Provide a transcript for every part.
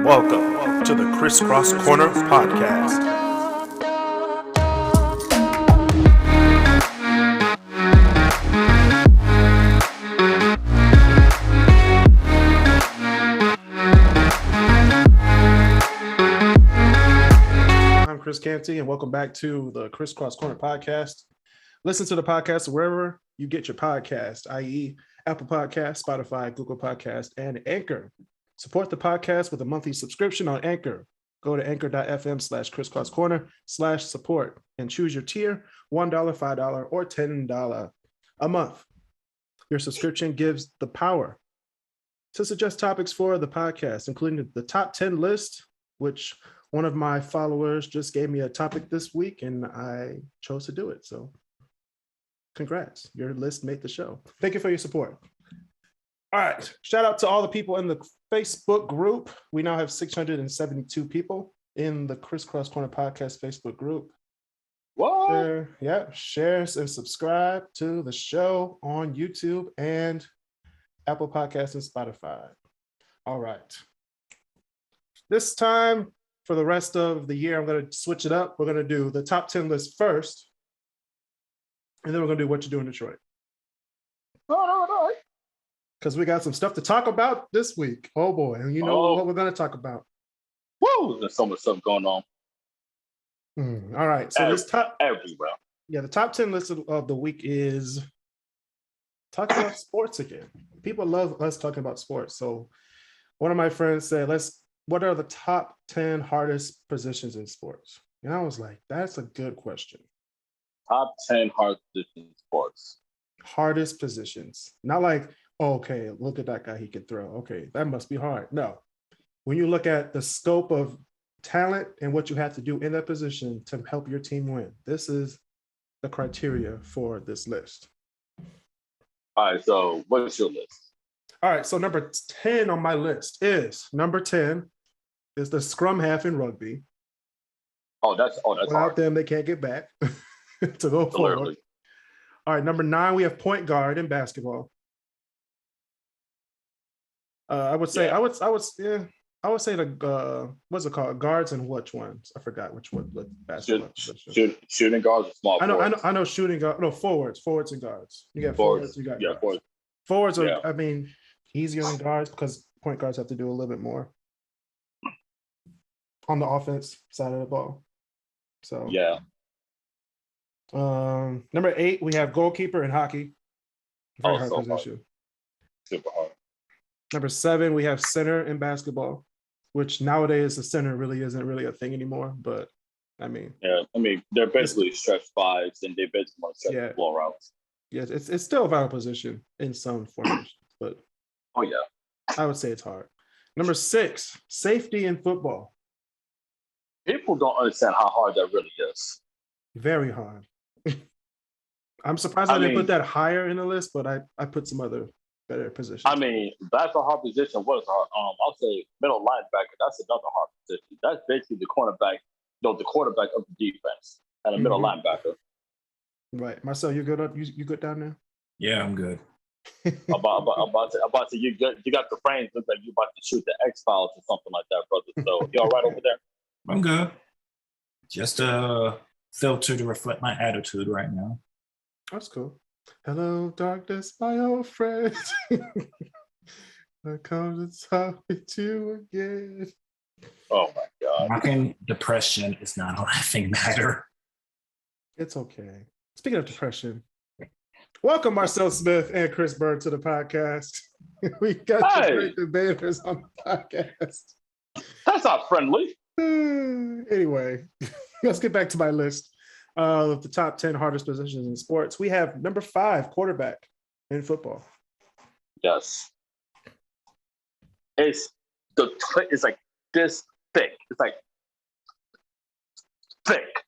Welcome to the KrisCross Corner Podcast. I'm Kris Canty, and welcome back to the KrisCross Corner Podcast. Listen to the podcast wherever you get your podcast, i.e. Apple Podcasts, Spotify, Google Podcasts, and Anchor. Support the podcast with a monthly subscription on Anchor. Go to anchor.fm/KrisCrossCorner/support and choose your tier, $1, $5, or $10 a month. Your subscription gives the power to suggest topics for the podcast, including the top 10 list, which one of my followers just gave me a topic this week and I chose to do it. So congrats, your list made the show. Thank you for your support. All right, shout out to all the people in the Facebook group. We now have 672 people in the KrisCross Corner Podcast Facebook group. What? Shares and subscribe to the show on YouTube and Apple Podcasts and Spotify. All right. This time, for the rest of the year, I'm going to switch it up. We're going to do the top 10 list first, and then we're going to do what you do in Detroit. All right. Because we got some stuff to talk about this week. Oh boy, and you know what we're going to talk about. Woo! There's so much stuff going on. All right, so this top everywhere. Yeah, the top 10 list of the week is talking about sports again. People love us talking about sports. So one of my friends said, what are the top 10 hardest positions in sports? And I was like, that's a good question. Top 10 hardest positions in sports. Hardest positions. Not like, okay, look at that guy, he can throw. Okay, that must be hard. No. When you look at the scope of talent and what you have to do in that position to help your team win, this is the criteria for this list. All right, so what's your list? All right, so number 10 on my list is the scrum half in rugby. That's Without hard. them, they can't get back to go forward. All right, number 9, we have point guard in basketball. I would say what's it called? Guards and which ones? I forgot which one. Basketball. Shooting guards or small forwards? I know shooting guard. No, forwards and guards. You got forwards. You got guards. Forwards. Forwards are, easier than guards because point guards have to do a little bit more on the offense side of the ball. So yeah. Number 8, we have goalkeeper in hockey. Very hard position. Super hard. Number 7, we have center in basketball, which nowadays the center really isn't really a thing anymore. But they're basically stretch fives and they basically want to stretch the floor routes. Yes, it's still a vital position in some formations, but I would say it's hard. Number 6, safety in football. People don't understand how hard that really is. Very hard. I'm surprised I didn't put that higher in the list, but I put some other better positions. That's a hard position. What is hard? I'll say middle linebacker. That's another hard position. That's basically the quarterback of the defense and a middle linebacker. Right, Marcel, you good? You good down there? Yeah, I'm good. about to you good? You got the frames. Look like you about to shoot the X-Files or something like that, brother. So you all right over there? I'm good. Just a filter to reflect my attitude right now. That's cool. Hello, darkness, my old friend. I come to talk with you again. Oh my God. Mocking depression is not a laughing matter. It's okay. Speaking of depression, welcome Marcel Smith and Chris Bird to the podcast. We got the great debaters on the podcast. That's not friendly. Anyway, let's get back to my list of the top 10 hardest positions in sports. We have number 5, quarterback in football. Yes. It's like this thick. It's like thick.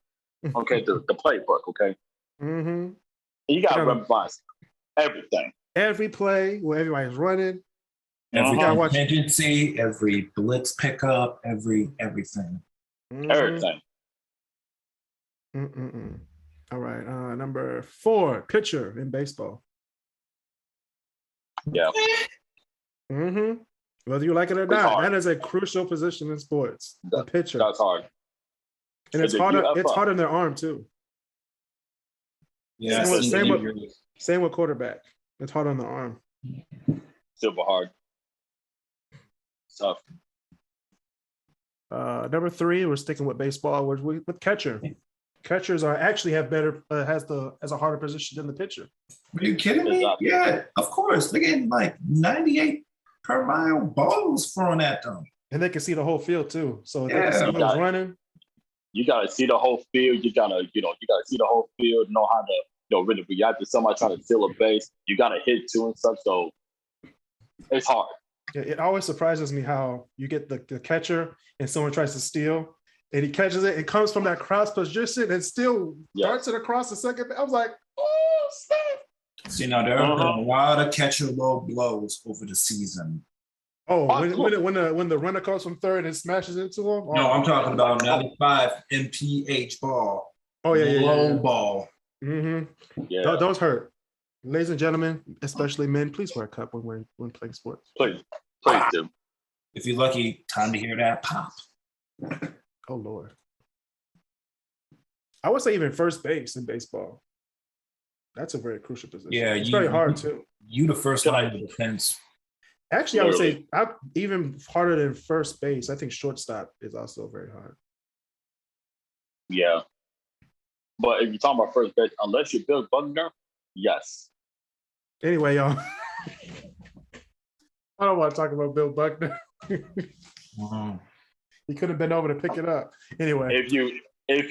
Okay, the playbook, okay? Mm-hmm. You got to memorize everything. Every play where everybody's running. Every contingency, every blitz pickup, everything. Mm-hmm. Everything. All right. Number 4, pitcher in baseball. Yeah. Mm-hmm. Whether you like it or not, that is a crucial position in sports. The pitcher. That's hard. And it's harder. It's harder in their arm too. Yeah. Same with quarterback. It's hard on the arm. Super hard. Tough. Number 3, we're sticking with baseball. With catcher. Catchers have better has a harder position than the pitcher. Are you kidding me? Exactly. Yeah, of course. They're getting like 98 per mile balls thrown at them, and they can see the whole field too. So if they can see who's running. You gotta see the whole field. You gotta see the whole field. Know how to really react to somebody trying to steal a base. You gotta hit too and stuff. So it's hard. It always surprises me how you get the catcher and someone tries to steal and he catches it. It comes from that cross position and still darts it across the second. I was like, oh, snap. See, now there have been a lot of catcher low blows over the season. Oh, when the runner comes from third and smashes into him? Oh. No, I'm talking about 95 MPH ball. Oh, yeah. Low ball. Mm-hmm. Yeah. Those hurt. Ladies and gentlemen, especially men, please wear a cup when playing sports. Please do. If you're lucky, time to hear that pop. Oh, Lord. I would say even first base in baseball. That's a very crucial position. Yeah, it's very hard, too. You the first line of defense. Actually, I would say even harder than first base. I think shortstop is also very hard. Yeah. But if you're talking about first base, unless you're Bill Buckner, yes. Anyway, y'all. I don't want to talk about Bill Buckner. He could have been over to pick it up. Anyway. If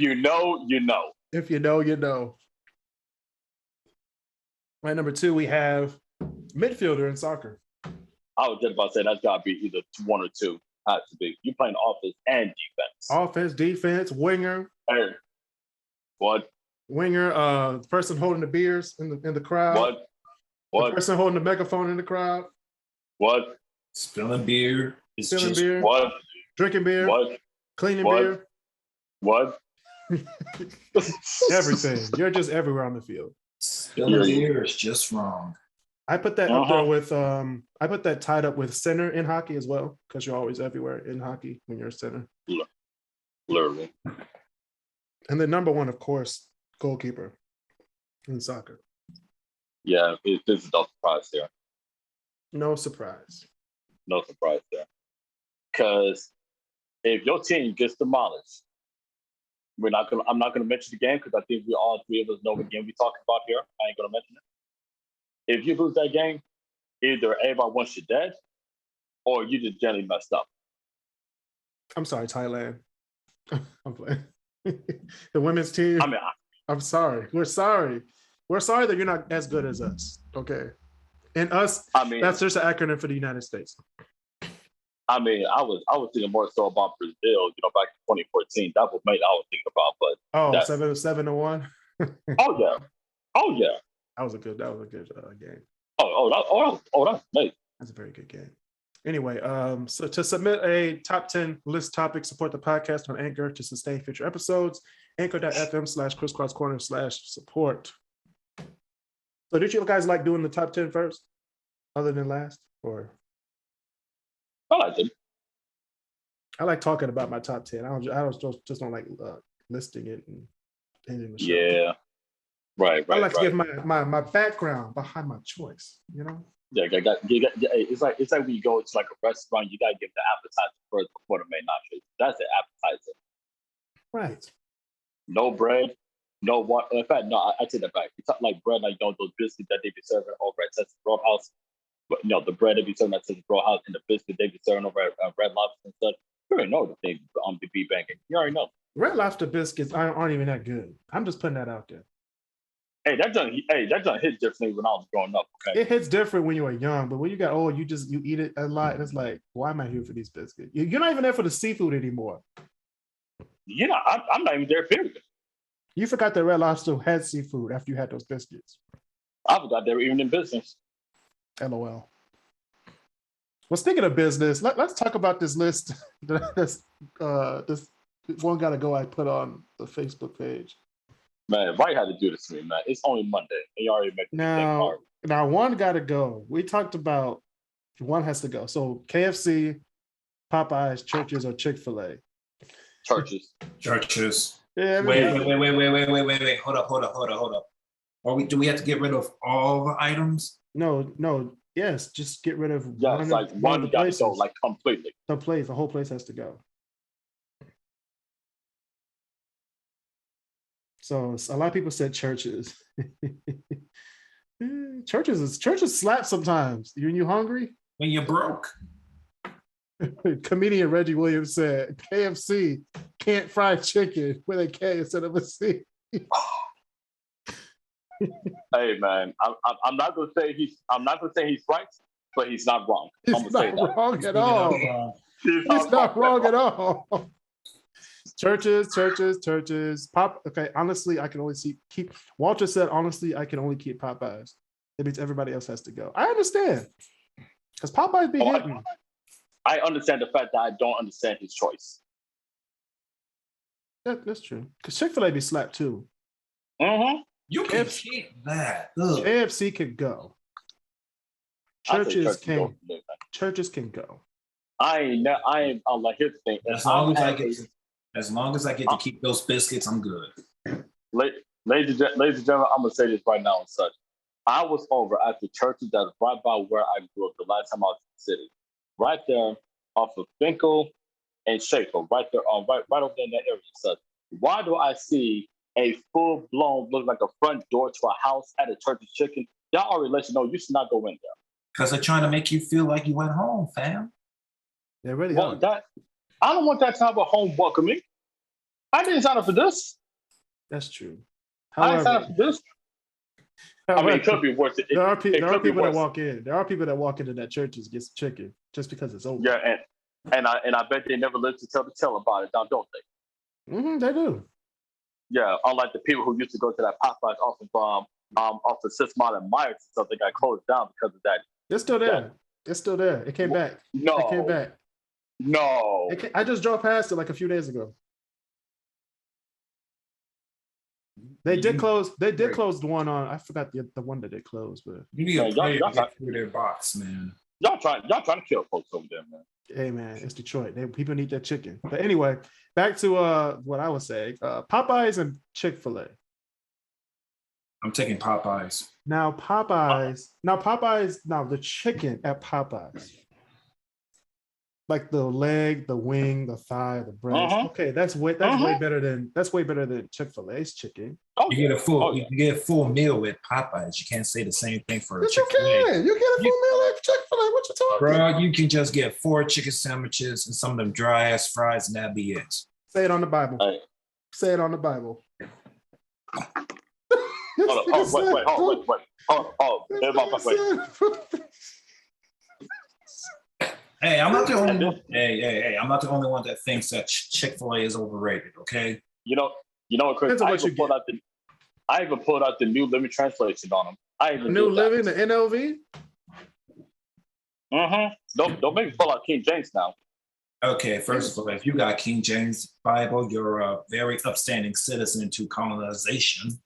you know, you know. If you know, you know. Right, number 2, we have midfielder in soccer. I was just about to say that's got to be either 1 or 2. Has to be. You're playing offense and defense. Offense, defense, winger. Hey. What? Winger, person holding the beers in the crowd. What? The person holding the megaphone in the crowd. What? Spilling beer. Spilling beer. What? Drinking beer. What? Cleaning beer. What? Everything. You're just everywhere on the field. Spilling beer is just wrong. I put that up there with I put that tied up with center in hockey as well, because you're always everywhere in hockey when you're a center. Literally. And then number 1, of course, goalkeeper in soccer. Yeah, this is no surprise there. No surprise. No surprise there. Because if your team gets demolished, I'm not gonna mention the game because I think we all 3 of us know what game we're talking about here. I ain't gonna mention it. If you lose that game, either everybody wants you dead or you just generally messed up. I'm sorry, Thailand. I'm playing. The women's team. I'm sorry. We're sorry. We're sorry that you're not as good as us. Okay. And us, that's just an acronym for the United States. I was thinking more so about Brazil, back in 2014. That was made I was thinking about, but 7-1. Oh yeah. That was a good game. That's nice. That's a very good game. Anyway, so to submit a top 10 list topic, support the podcast on Anchor to sustain future episodes. Anchor.fm/KrisCross Corner /support. So did you guys like doing the top 10 first, other than last? Or I liked it. I like talking about my top 10. I just don't like listing it and ending the show. Yeah. Right. I like to give my background behind my choice, Yeah, it's like when you go to like a restaurant, you gotta give the appetizer first before the main entree. That's the appetizer. Right. No bread, no water. In fact, no, I take that back. It's not like bread, like those biscuits that they be serving over at Texas Roadhouse. But the bread they be serving at Texas Roadhouse and the biscuit they be serving over at Red Lobster and stuff. You already know the thing on the be banking. You already know. Red Lobster biscuits aren't even that good. I'm just putting that out there. Hey, that done hit differently when I was growing up. Okay, it hits different when you were young, but when you got old, you eat it a lot. And it's like, why am I here for these biscuits? You're not even there for the seafood anymore. I'm not even there. Period. You forgot that Red Lobster had seafood after you had those biscuits. I forgot they were even in business. LOL. Well, speaking of business, let's talk about this list. This one gotta go I put on the Facebook page. Man, why you had to do this to me, man? It's only Monday, and you already making me think hard. Now one got to go. We talked about one has to go. So KFC, Popeyes, Churches, or Chick-fil-A. Churches. Yeah. Wait. Hold up. Do we have to get rid of all the items? No. Yes, just get rid of one got to go, like completely. The whole place has to go. So a lot of people said Churches. Churches slap sometimes. You hungry? When you're broke. Comedian Reggie Williams said KFC can't fry chicken with a K instead of a C. Hey man, I'm not gonna say he's right, but he's not wrong. He's not wrong at all. He's not wrong at all. Churches. Okay, honestly, I can only keep. Walter said, honestly, I can only keep Popeyes. It means everybody else has to go. I understand. Because Popeyes be hitting. I understand the fact that I don't understand his choice. That's true. Because Chick-fil-A be slapped too. Mm-hmm. You can keep that. KFC can go. Churches can go. I'm like, here's the thing. As long as I get to keep those biscuits, I'm good. Ladies and gentlemen, I'm gonna say this right now and such. I was over at the Churches that's right by where I grew up the last time I was in the city. Right there off of Finkel and Schaefer, right there, right over there in that area. So why do I see a full-blown, look like a front door to a house at a Church's Chicken? Y'all already let you know you should not go in there. Because they're trying to make you feel like you went home, fam. They really are. I don't want that type of home welcoming. I didn't sign up for this. That's true. I didn't sign up for this. I mean, it could be worse. There are people that walk in. There are people that walk into that Church's get some chicken just because it's open. Yeah, and I bet they never lived to tell the tale about it, now don't they? Mm-hmm, they do. Yeah, unlike the people who used to go to that Popeyes off of 6 Mile and Myers and stuff, they got closed down because of that. It's still there. It's still there. It came back. No. It came back. No. I just drove past it like a few days ago. They did close. They did close the one on. I forgot the one that they closed, but you need to play through their box, man. Y'all trying to kill folks over there, man. Hey man, it's Detroit. People need that chicken. But anyway, back to what I was saying. Popeyes and Chick-fil-A. I'm taking Popeyes. Now the chicken at Popeyes. Like the leg, the wing, the thigh, the breast. Okay, that's way better than Chick-fil-A's chicken. You get a full meal with Popeyes. You can't say the same thing for Chick-fil-A. You get a full meal at Chick-fil-A. What you talking? Bro, you can just get 4 chicken sandwiches and some of them dry ass fries, and that'd be it. Say it on the Bible. Hey. Say it on the Bible. Hey, I'm not the only one. Hey, I'm not the only one that thinks that Chick-fil-A is overrated. Okay. You know what, Chris? I even pulled out the New Living Translation on them. New Living, the NLV. Don't make me pull out King James now. Okay, first of all, if you got King James Bible, you're a very upstanding citizen to colonization.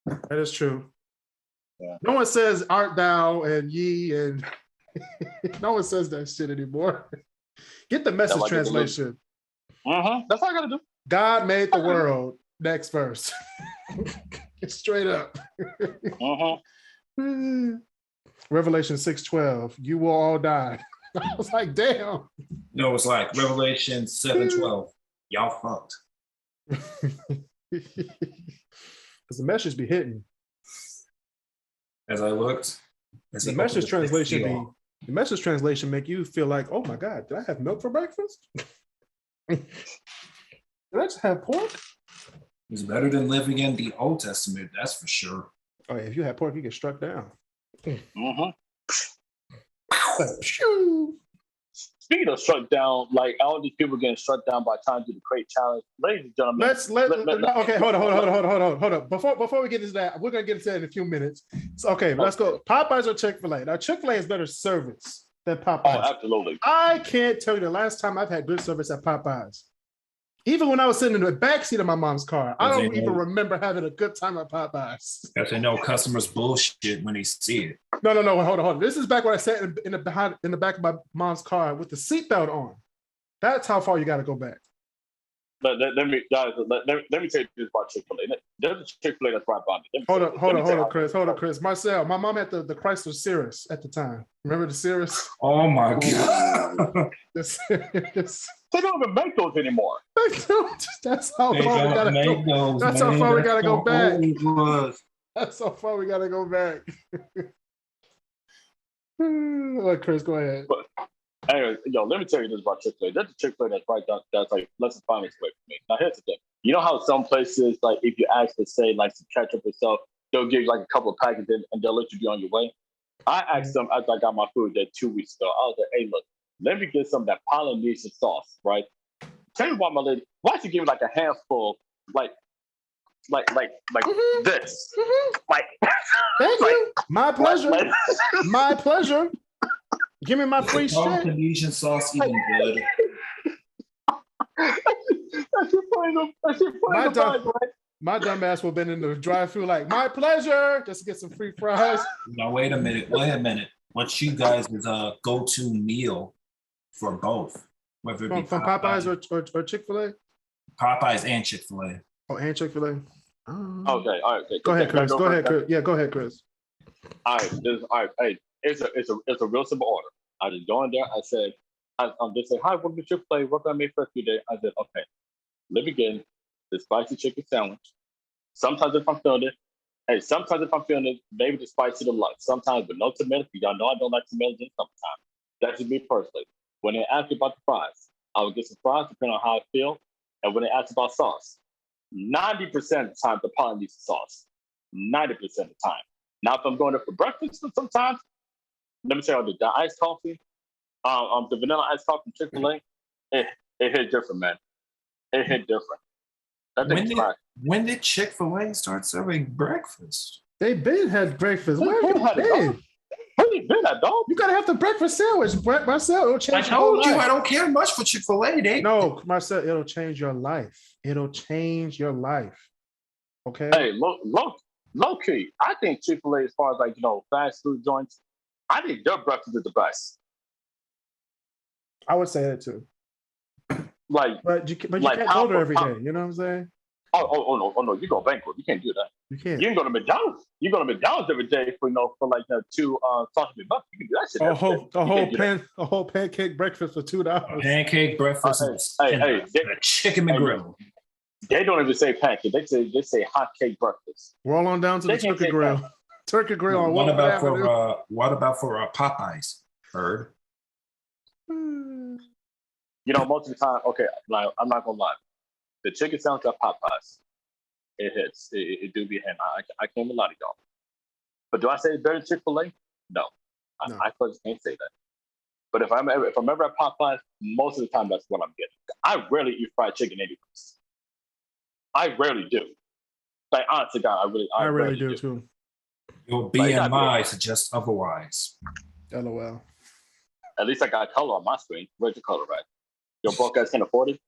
That is true. Yeah. No one says art thou and ye and no one says that shit anymore. Get the Message translation. That's all I gotta do. God made the world. Next verse. Straight up. Revelation 6:12. You will all die. I was like, damn. No, it's like Revelation 7:12. Y'all fucked. Because the message be hitting. As I looked, the message translation make you feel like, oh my God, did I have milk for breakfast? Did I just have pork? It's better than living in the Old Testament, that's for sure. Oh yeah, if you had pork, you get struck down. Speaking of struck down, like all these people getting struck down by trying to do the crate challenge. Ladies and gentlemen, okay, hold on. Before we get into that, we're gonna get into that in a few minutes. So, okay, let's go. Popeyes or Chick-fil-A? Now, Chick-fil-A is better service than Popeyes. Oh, absolutely. I can't tell you the last time I've had good service at Popeyes. Even when I was sitting in the backseat of my mom's car, I don't even remember having a good time at Popeyes. Because they know customers bullshit when they see it. No, hold on. This is back when I sat in the back of my mom's car with the seatbelt on. That's how far you got to go back. Let me tell you this about Chick-fil-A. There's a Chick-fil-A that's right by me. Hold on, Kris. Marcel, my mom had the Chrysler Cirrus at the time. Remember the Cirrus? Oh my God. They don't even make those anymore. That's how far we gotta go. That's how far we gotta go back. That's how far we gotta go back. Let Kris go ahead. But, anyway, let me tell you this about Chick-fil-A. There's a Chick-fil-A that's right down, that's like less than 5 minutes away from me. Now here's the thing. You know how some places, like if you ask to say like some ketchup or stuff, they'll give you like a couple of packets and they'll let you be on your way. I asked them after I got my food there 2 weeks ago. I was like, hey, look, let me get some of that Polynesian sauce, right? Tell me why, my lady, why don't you give me like a handful, like this? Like, thank you. My pleasure. My pleasure. Give me my free shit. Polynesian sauce even good. My dumb ass would have been in the drive-thru like, my pleasure, just to get some free fries. Now, wait a minute. What's you guys' go-to meal for both? Whether it be from Popeyes or Chick-fil-A? Popeyes and Chick-fil-A. Oh, and Chick-fil-A. Okay, all right. Okay. Go ahead, Kris. Go ahead, Kris. Yeah, go ahead, Kris. All right. Hey, it's a real simple order. I just go in there. I said, they say, hi, welcome to Chick-fil-A. What can I make for you today? I said, okay, let me get the spicy chicken sandwich. Sometimes if I'm feeling it, maybe the spicy to lunch. Sometimes with no tomatoes. Y'all know I don't like tomatoes in sometimes. That's just me personally. When they ask me about the fries, I would get some fries depending on how I feel. And when they ask about sauce, 90% of the time, the Polynesian sauce. 90% of the time. Now, if I'm going there for breakfast sometimes, let me tell you, the iced coffee, the vanilla iced coffee from Chick-fil-A, it hit different, man. It hit different. When did Chick-fil-A start serving breakfast? They been had breakfast. Where have you been? Where you been at, dog? You gotta have the breakfast sandwich, Marcel. It'll change your whole life. I told you I don't care much for Chick-fil-A. No, Marcel, it'll change your life. It'll change your life. Okay. Hey, low key, I think Chick-fil-A, as far as like fast food joints, I think their breakfast is the best. I would say that too. But you can't go there every day. You know what I'm saying? Oh no! You go bankrupt. You can't do that. You can't. You can go to McDonald's. You go to McDonald's every day for like 2 sausage bucks. You can do that shit. A whole pancake breakfast for $2. Pancake breakfast. Chicken McGriddle. They don't even say pancake. They say hot cake breakfast. Roll on down to the turkey grill. Pancake. Turkey grill on what about for Popeyes? Bird. Most of the time, okay, like, I'm not gonna lie. The chicken sandwich at Popeyes, it hits. It do be hand. I can't lie to y'all. But do I say it's better than Chick-fil-A? No. I personally can't say that. But if I'm ever at Popeyes, most of the time that's what I'm getting. I rarely eat fried chicken anyways. I rarely do. Like, honestly, God, I rarely do too. Your BMI suggests otherwise. LOL. At least I got color on my screen. Where's the color, right? Your broke ass can afford it.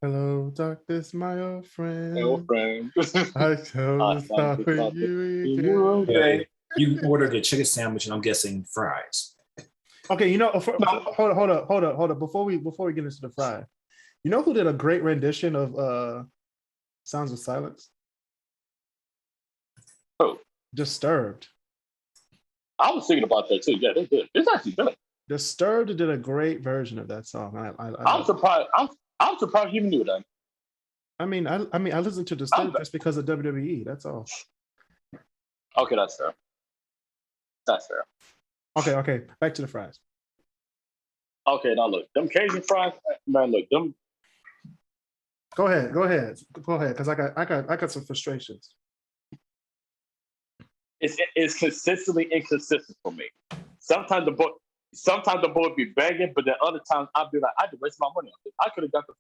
Hello, darkness, my old friend. Old friend. I told you okay. You ordered a chicken sandwich, and I'm guessing fries. Okay, hold up. Before we get into the fry, you know who did a great rendition of Sounds of Silence? Who? Disturbed. I was thinking about that too. Yeah, they did. It's actually good. Disturbed did a great version of that song. I'm surprised. I'm surprised you knew that. I mean, I listened to Disturbed just because of WWE. That's all. Okay, that's fair. That's fair. Okay. Back to the fries. Okay, now look, them Cajun fries, man. Look, them. Go ahead, because I got some frustrations. It's consistently inconsistent for me. Sometimes the boy be begging, but then other times I'll be like, I just waste my money on this. I could have got the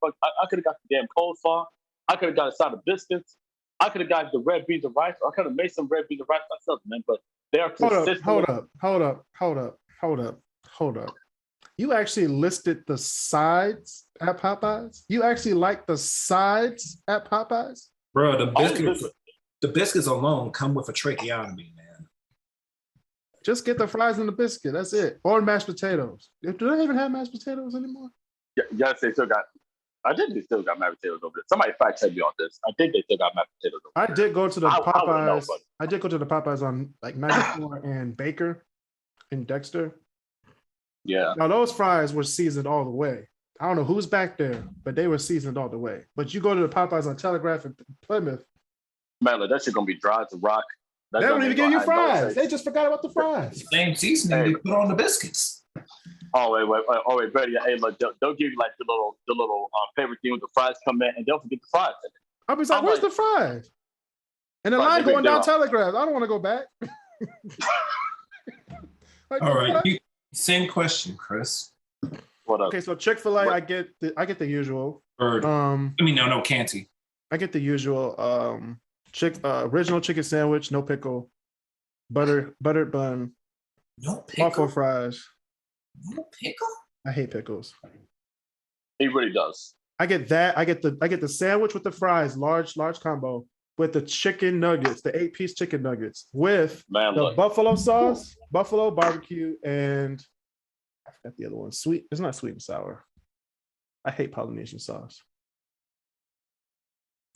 damn coleslaw. I could have got a side of biscuits. I could have got the red beans and rice. Or I could have made some red beans and rice myself, man. But they are consistent. Hold up. You actually listed the sides at Popeyes? You actually like the sides at Popeyes? Bro, the biscuits alone come with a tracheotomy, man. Just get the fries and the biscuit. That's it. Or mashed potatoes. Do they even have mashed potatoes anymore? Yeah, yes, they still got. I think they still got mashed potatoes over there. Somebody fact check me on this. I think they still got mashed potatoes over there. I did go to the Popeyes. I did go to the Popeyes on like 94 and Baker and Dexter. Yeah. Now those fries were seasoned all the way. I don't know who's back there, but they were seasoned all the way. But you go to the Popeyes on Telegraph and Plymouth. Man, like, that shit gonna be dry as a rock. They don't even give you fries. They just forgot about the fries. Same seasoning they put on the biscuits. Oh wait, Betty. Hey, look, they'll give you like the little paper thing with the fries come in, and they'll forget the fries in it. I was like, where's the fries? And the line going down Telegraph. I don't want to go back. All right, same question, Kris. What up? Okay, so Chick-fil-A, I get the usual. No, Canty. I get the usual original chicken sandwich, no pickle, buttered bun, no pickle, waffle fries. No pickle? I hate pickles. He really does. I get that. I get the sandwich with the fries, large combo with the chicken nuggets, the 8-piece chicken nuggets with buffalo sauce, buffalo barbecue, and I forgot the other one. Sweet. It's not sweet and sour. I hate Polynesian sauce.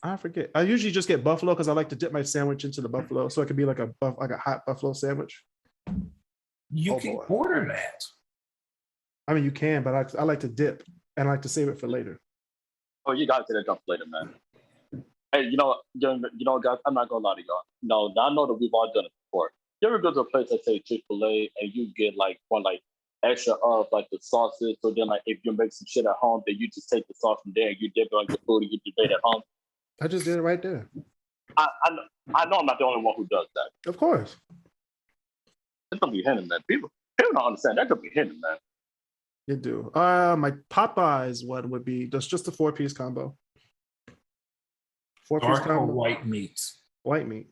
I forget. I usually just get buffalo because I like to dip my sandwich into the buffalo, so it can be like a hot buffalo sandwich. You can order that. I mean, you can, but I like to dip and I like to save it for later. Oh, you guys did it up later, man. Hey, you know, guys, I'm not gonna lie to y'all. No, I know that we've all done it before. You ever go to a place that say Chick-fil-A and you get like one like extra of like the sauces, so then like if you make some shit at home, then you just take the sauce from there and you dip it on your food and you debate at home. I just did it right there. I know I'm not the only one who does that. Of course. It's gonna be hidden, man. People don't understand. That could be hidden, man. You do. My Popeyes one would be just a 4-piece combo. 4-piece Dark combo. Or white meat? White meat.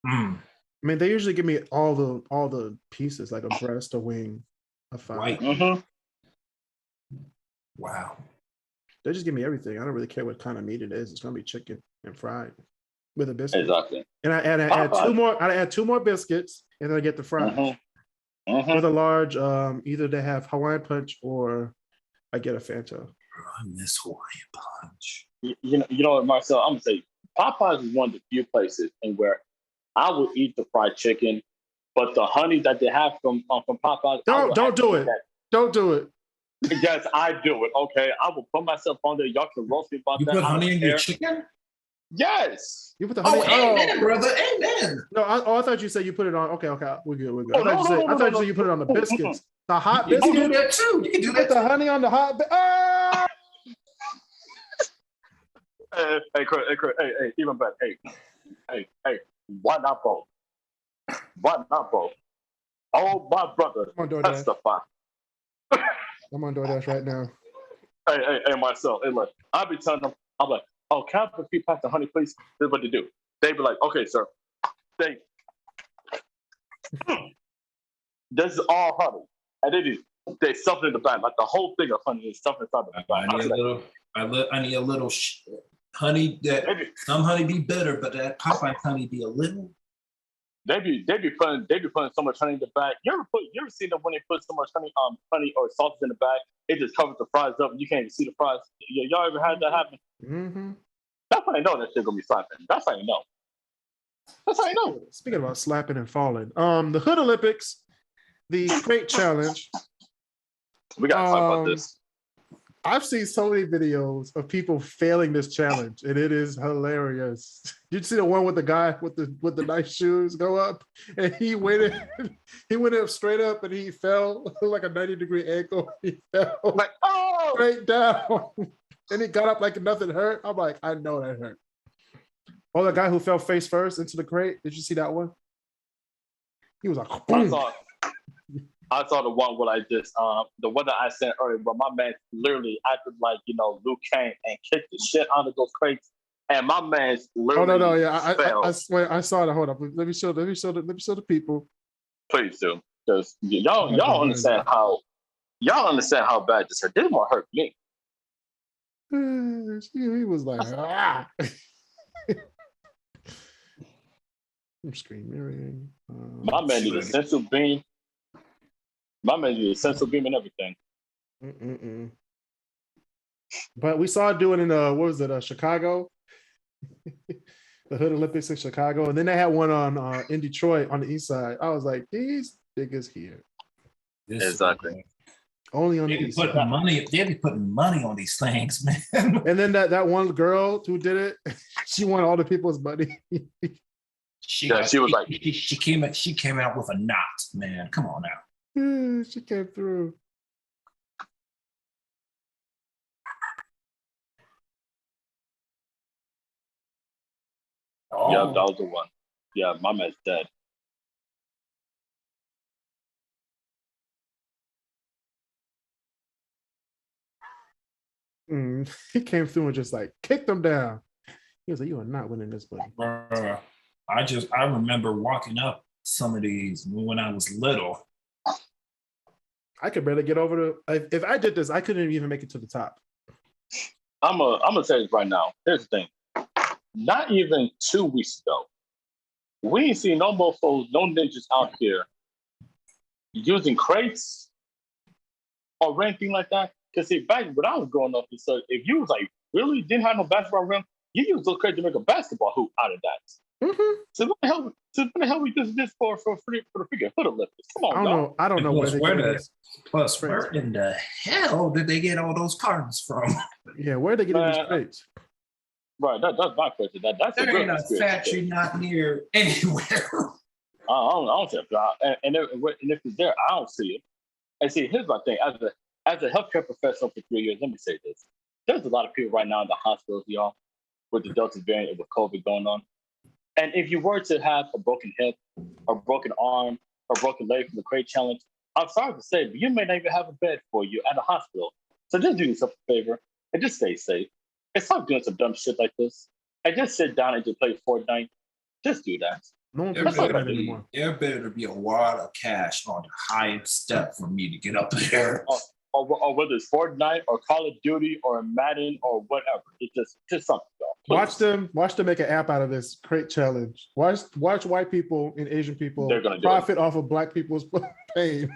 I mean, they usually give me all the pieces, like a breast, a wing, a thigh. White. Mm-hmm. Wow. They just give me everything. I don't really care what kind of meat it is. It's gonna be chicken and fried with a biscuit. Exactly. And I add two more. I add 2 more biscuits, and then I get the fries. Mm-hmm. Mm-hmm. With a large, either they have Hawaiian punch or I get a Fanta. I miss Hawaiian punch. You know what, Marcel? I'm gonna say Popeyes is one of the few places in where I will eat the fried chicken, but the honey that they have from Popeyes. Don't do it. Don't do it. Yes, I do it. Okay, I will put myself on there. Y'all can roast me about that. You put honey in your chicken? Yes. You put the honey. Amen, brother. Amen. No, I thought you said you put it on. Okay, we're good. I thought you said you put it on the biscuits. The hot biscuit. You can do that too. You can do that. Put the honey on the hot. Hey, even better. Hey, why not both? Why not both? Oh, my brother, testify. I'm on DoorDash right now. Hey, Marcel. Hey, look, I'll be telling them. I'm like, oh, can I have a few packs of honey, please? This is what they do. They be like, okay, sir. This is all honey, and they stuff it in the bag. Like the whole thing of honey is stuffed inside the bag. I need a little honey. Some honey be bitter, but that Popeye honey be a little. They be putting so much honey in the bag. You ever seen them when they put so much honey or sauce in the bag? It just covers the fries up, and you can't even see the fries. Y'all ever had that happen? Mm-hmm. That's how I know that shit gonna be slapping. That's how you know. That's how you know. Speaking about slapping and falling, the Hood Olympics, the crate challenge. We gotta talk about this. I've seen so many videos of people failing this challenge, and it is hilarious. Did you see the one with the guy with the nice shoes go up, and he went up straight up, and he fell like a 90-degree angle. He fell like straight down, and he got up like nothing hurt. I'm like, I know that hurt. Oh, the guy who fell face first into the crate. Did you see that one? He was like, boom. I saw the one where I just the one that I sent earlier, where my man literally acted like Luke Kane and kicked the shit out of those crates, and my man's literally. Oh no, yeah, I swear I saw that. Hold up, let me show the people. Please do. Because y'all understand how bad this hurt. This one hurt me. He was like, ah. I'm screaming. My man needs a sensory beam. My man needs a sensory beam and everything. But we saw it doing in what was it? Chicago, the Hood Olympics in Chicago, and then they had one on in Detroit on the east side. I was like, these niggas here. Exactly. Only on they the be east putting side. money. They be putting money on these things, man. And then that one girl who did it, she won all the people's money. She was like, she came out with a knot, man. Come on now. She came through. Oh. Yeah, that was the one. Yeah, my man's dead. He came through and just like kicked them down. He was like, "You are not winning this, buddy." I remember walking up some of these when I was little. I could barely get over if I did this, I couldn't even make it to the top. I'm gonna say this right now. Here's the thing. Not even 2 weeks ago, we ain't seen no mofos, no ninjas out here using crates or anything like that. Because see, back when I was growing up, so if you was like really didn't have no basketball rim, you used those crates to make a basketball hoop out of that. Mm-hmm. So what the hell we just this for the freaking Hood Olympics? Come on, I don't know where they get this. Plus, where in the hell did they get all those cartons from? Yeah, where they get these crates? Right, that's my question. That's there ain't a factory not near anywhere. I don't see it. And if it's there, I don't see it. And see, here's my thing. As a healthcare professional for 3 years, let me say this. There's a lot of people right now in the hospitals, y'all, with the Delta variant and with COVID going on. And if you were to have a broken hip, or broken arm, or broken leg from the crate challenge, I'm sorry to say, but you may not even have a bed for you at a hospital. So just do yourself a favor and just stay safe. And stop doing some dumb shit like this. And just sit down and just play Fortnite. Just do that. No one plays Fortnite anymore. There better be a wad of cash on the highest step for me to get up there. Or whether it's Fortnite or Call of Duty or Madden or whatever. It's just something, y'all. Watch them make an app out of this crate challenge. Watch white people and Asian people profit off of black people's pain.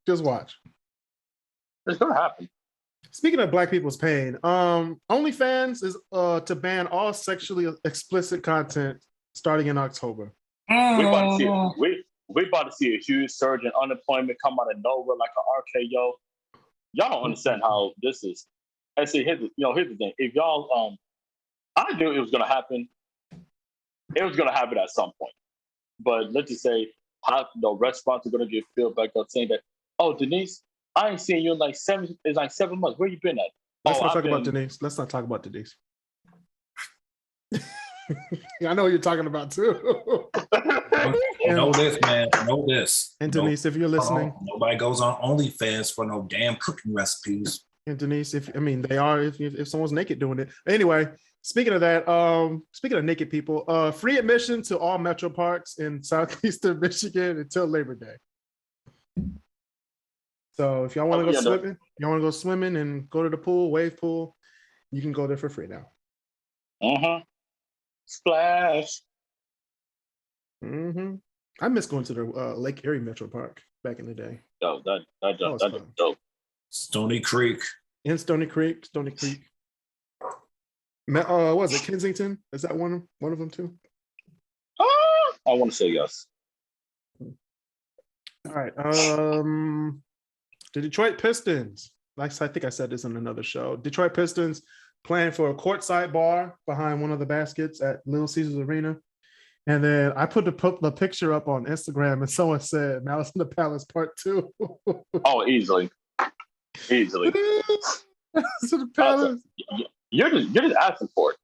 Just watch. It's gonna happen. Speaking of black people's pain, OnlyFans is to ban all sexually explicit content starting in October. We about to see a huge surge in unemployment come out of nowhere like an RKO. Y'all don't understand how this is. And see, here's the thing. If y'all, I knew it was gonna happen. It was gonna happen at some point. But let's just say, restaurants are gonna get filled back up saying that, oh, Denise, I ain't seen you in like 7 months. Where you been at? Let's not talk about Denise. Let's not talk about Denise. I know what you're talking about too. Know this, man. Know this. And Denise, if you're listening, nobody goes on OnlyFans for no damn cooking recipes. And Denise, they are if someone's naked doing it. Anyway, speaking of that, speaking of naked people, free admission to all metro parks in southeastern Michigan until Labor Day. So if y'all want to go swimming, and go to the pool, wave pool, you can go there for free now. Splash. I miss going to the Lake Erie Metro Park back in the day. Oh, that's dope. Stony Creek. In Stony Creek. Was it Kensington? Is that one of them too? I want to say yes. All right. The Detroit Pistons. I think I said this in another show. Detroit Pistons playing for a courtside bar behind one of the baskets at Little Caesars Arena. And then I put the picture up on Instagram, and someone said Malice in the Palace Part 2. Oh, easily. Malice in the Palace. You're just asking for it.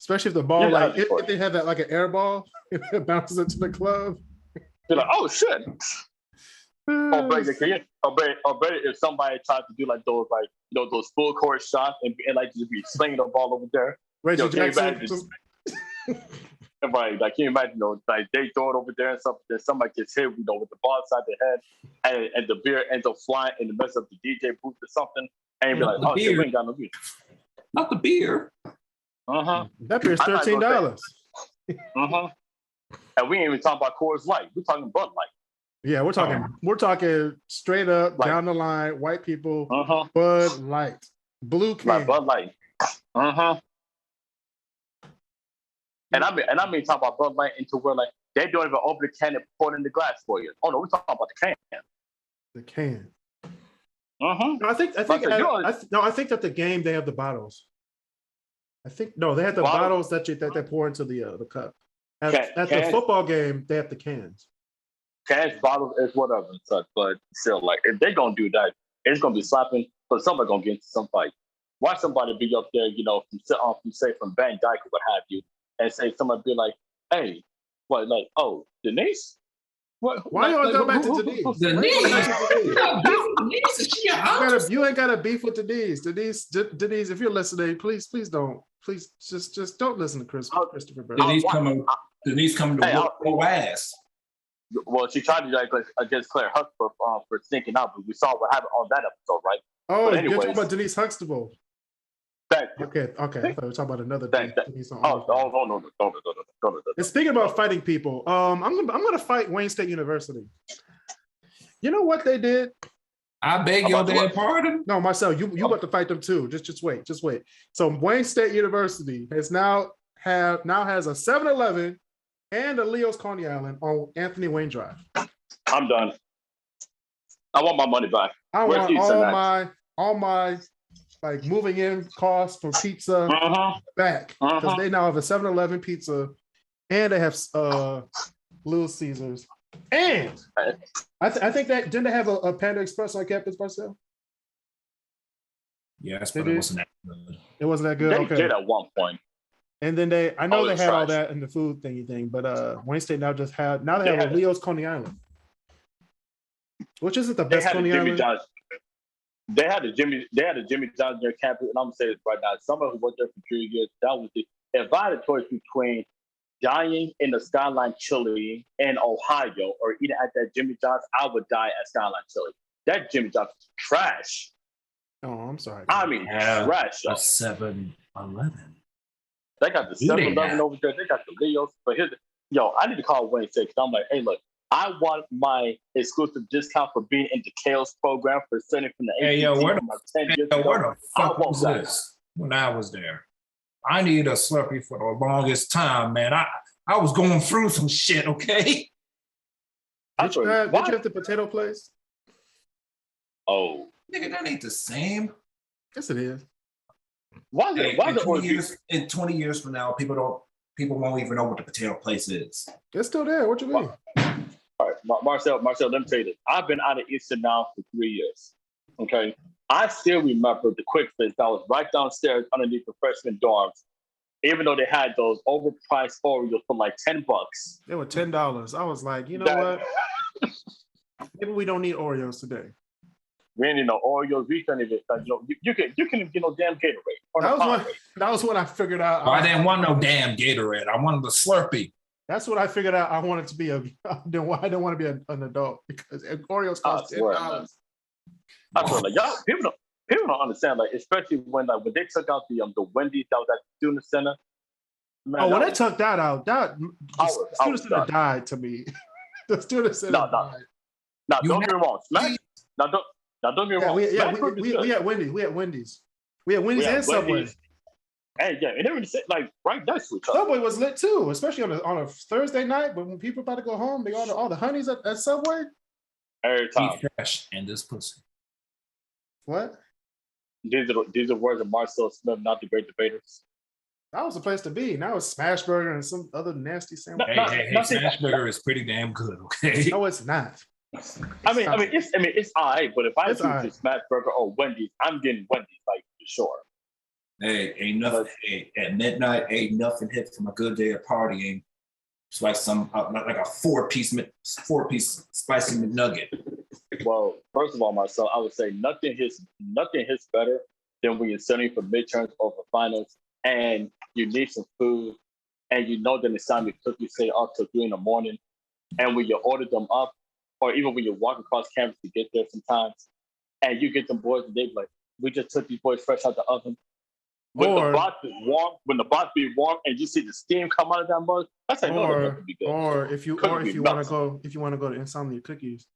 Especially if the ball, if they have that like an air ball, it bounces into the club. You're like, oh shit. Or better if somebody tried to do like those those full court shots and like just be slinging the ball over there. Reggie Jackson. Right, like can you imagine, like they throw it over there and something, then somebody gets hit, with the ball inside their head, and the beer ends up flying and it messes up the DJ booth or something, and you be like, oh shit, we ain't got no beer. Not the beer. That beer's $13. And we ain't even talking about Coors Light. We're talking Bud Light. Yeah, we're talking straight up down the line, white people, Bud Light, blue can, like Bud Light. And I mean talking about Bud Light into where like they don't even open the can and pour it in the glass for you. Oh no, we're talking about the can. The can. No, I think that the game they have the bottles. They have the bottles that they pour into the cup. At the football game, they have the cans. Cans, bottles, is whatever and such, but still, like if they're gonna do that, it's gonna be slapping, but somebody's gonna get into some fight. Watch somebody be up there, from Van Dyke or what have you, and say somebody be like, "Hey, what? Like, oh, Denise? What? Why you go back to Denise? You ain't got a beef with Denise. Denise, if you're listening, please don't. Please just don't listen to Christopher Brown. Denise coming to whoop ass. Well, she tried to against Claire Huxtable for sneaking out, but we saw what happened on that episode, right? Oh, you're talking about Denise Huxtable. Okay. I thought we were talking about another Denise. No. And speaking about fighting people, I'm gonna fight Wayne State University. You know what they did? I beg your damn pardon. No, Marcel, you about to fight them too. Just wait. So Wayne State University has now has a 7-Eleven and a Leo's Coney Island on Anthony Wayne Drive. I'm done. I want my money back. I want all my like moving in costs for pizza back because they now have a 7-Eleven pizza and they have Little Caesars. And I think that didn't they have a Panda Express on campus, Marcel? Yes, but it wasn't that good. It wasn't that good. They did at one point. And then they had all that in the food thingy thing, but Wayne State now they have a Leo's Coney Island, which isn't the best Coney Island. They had a Jimmy John's near campus, and I'm gonna say this right now. Someone who worked there for 3 years, if I had a choice between dying in the Skyline Chili in Ohio or eating at that Jimmy John's, I would die at Skyline Chili. That Jimmy John's is trash. Oh, I'm sorry. I mean, trash. A 7-Eleven. They got the 7-Eleven over there. They got the Leo's. But I need to call Wayne State because I'm like, hey, look, I want my exclusive discount for being in the Kale's program for sending from the where the fuck was this when I was there? I need a Slurpee for the longest time, man. I was going through some shit, okay? Did you have the potato place? Oh. Nigga, that ain't the same. Yes, it is. In 20 years from now, people won't even know what the potato place is. It's still there. What you mean? All right, Marcel, let me tell you this. I've been out of Eastern now for 3 years. Okay. I still remember the quick fix that was right downstairs underneath the freshman dorms, even though they had those overpriced Oreos for like $10. They were $10. I was like, you know what? Maybe we don't need Oreos today. We ain't need no Oreos. We couldn't even, you can get no damn Gatorade. That was when I figured out. I didn't want no damn Gatorade. I wanted the Slurpee. That's what I figured out. I wanted to be I didn't want to be an adult because Oreos cost $10. I swear, like y'all, people don't understand, like especially when they took out the Wendy's that was at the student center. Man, when they took that out, the student center died to me. The student center died. Now don't get me wrong, Smash. Now don't get me wrong. We had Wendy's. We had Wendy's and Subway. Hey, yeah, and they were like right next to each other. Subway was lit too, especially on a Thursday night. But when people about to go home, they order all the honeys at Subway. Every time. Eat fresh and this pussy. What? These are words of Marcel Smith, not the great debaters. That was the place to be. Now it's Smashburger and some other nasty sandwich. Hey, Smashburger is pretty damn good. Okay. No, it's not. I mean, it's all right. But if I choose Smashburger or Wendy's, I'm getting Wendy's, like for sure. Hey, ain't nothing. Hey, at midnight, ain't nothing hit from a good day of partying. It's like like a four-piece spicy McNugget. Well, first of all, Marcel, I would say nothing hits better than when you're studying for midterms or for finals, and you need some food and you know that the time your cookies say up till 3 a.m, and when you order them up, or even when you walk across campus to get there sometimes, and you get them boys and they be like, we just took these boys fresh out the oven. When the box is warm, and you see the steam come out of that mug, that's like, no, that could be good. Or if you want to go to Insomnia Cookies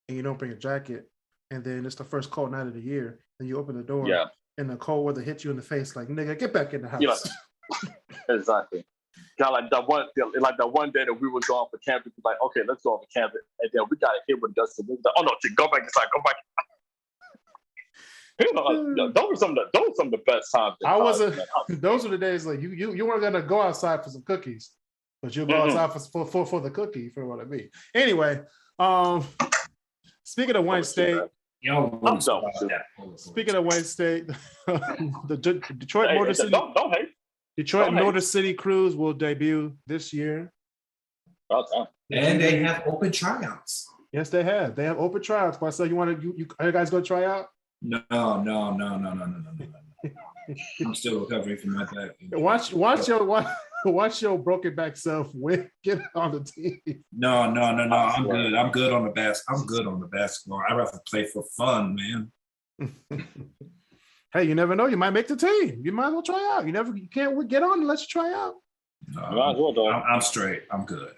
and you don't bring a jacket, and then it's the first cold night of the year, and you open the door, and the cold weather hits you in the face, like, nigga, get back in the house. Like, exactly. Kind of like that one day that we were going for camping, like, okay, let's go for camping, and then we got to hit with Dustin. We like, oh no, go back inside, go back. You know, those were some of the best times. Those were the days like you weren't gonna go outside for some cookies, but you'll go outside for the cookie, for what I mean. Anyway, speaking of Wayne State, speaking of Wayne State, the Detroit Motor City. Don't hate. Detroit Motor City Cruise will debut this year. And they have open tryouts. Yes, they have. They have open tryouts. Marcel, are you guys going to try out? No. I'm still recovering from my back. Watch your broken back self get on the team. No. I'm good. I'm good on the basketball. I'd rather play for fun, man. Hey, you never know. You might make the team. You might as well try out. You can't get on unless you try out. No, I'm straight. I'm good.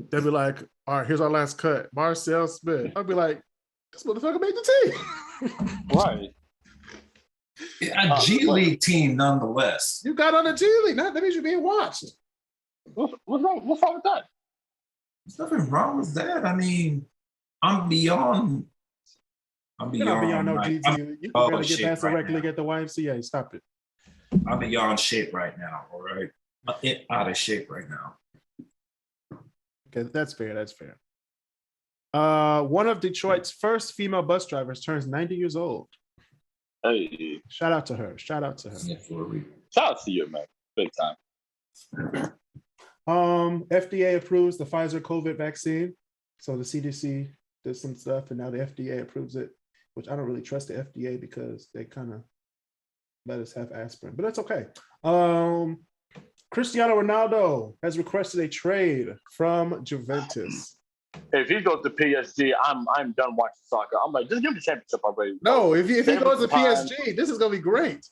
They'll be like, all right, here's our last cut. Marcel Smith. I'll be like, this motherfucker made the team. Right. A G League team, nonetheless. You got on the G League. That means you're being watched. What's wrong with that? There's nothing wrong with that. I mean, I'm beyond. You're not beyond no G League. You can barely get past the rec league at the YMCA. Stop it. I'm beyond shape right now. All right. I'm out of shape right now. Okay, that's fair. One of Detroit's first female bus drivers turns 90 years old. Hey. Shout out to her. Yeah, shout out to you, man. Big time. FDA approves the Pfizer COVID vaccine. So the CDC did some stuff, and now the FDA approves it, which I don't really trust the FDA because they kind of let us have aspirin, but that's okay. Cristiano Ronaldo has requested a trade from Juventus. If he goes to PSG, I'm done watching soccer. I'm like, just give him the championship already. No, if he goes to PSG, this is gonna be great.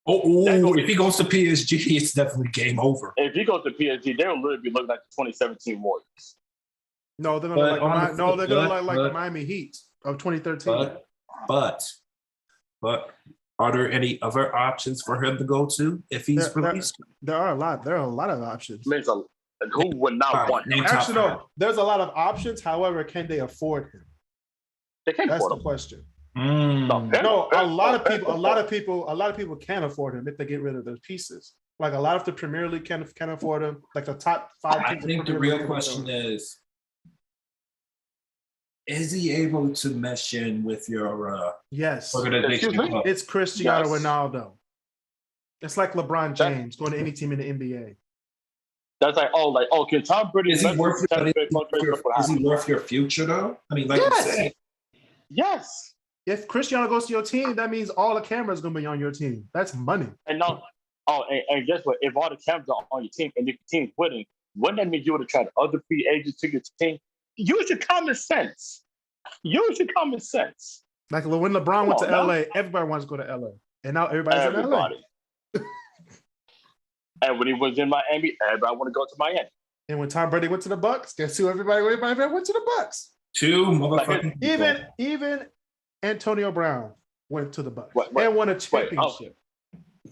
If he goes to PSG, it's definitely game over. If he goes to PSG, they'll literally be looking like the 2017 Warriors. No, they're gonna look like the Miami Heat of 2013. But are there any other options for him to go to if he's released? There are a lot. There are a lot of options. Who would not want him? Actually, no. There's a lot of options. However, can they afford him? They can't. That's afford the question. No, a lot of people can afford him if they get rid of those pieces. Like a lot of the Premier League can afford him. Like the top 5 teams. I think the real question is he able to mesh in with your yes organization? It's Cristiano Ronaldo. It's like LeBron James going to any team in the NBA. That's like, can Tom Brady is he worth your future though? I mean, like you said. Yes. If Cristiano goes to your team, that means all the cameras gonna be on your team. That's money. And guess what? If all the cameras are on your team and your team's winning, wouldn't that mean you would have tried other free agents to your team? Use your common sense. Like when LeBron went to LA, everybody wants to go to LA. And now everybody's in LA. And when he was in Miami, everybody want to go to Miami. And when Tom Brady went to the Bucks, guess who everybody went to the Bucks? Two motherfucking even Antonio Brown went to the Bucks and won a championship.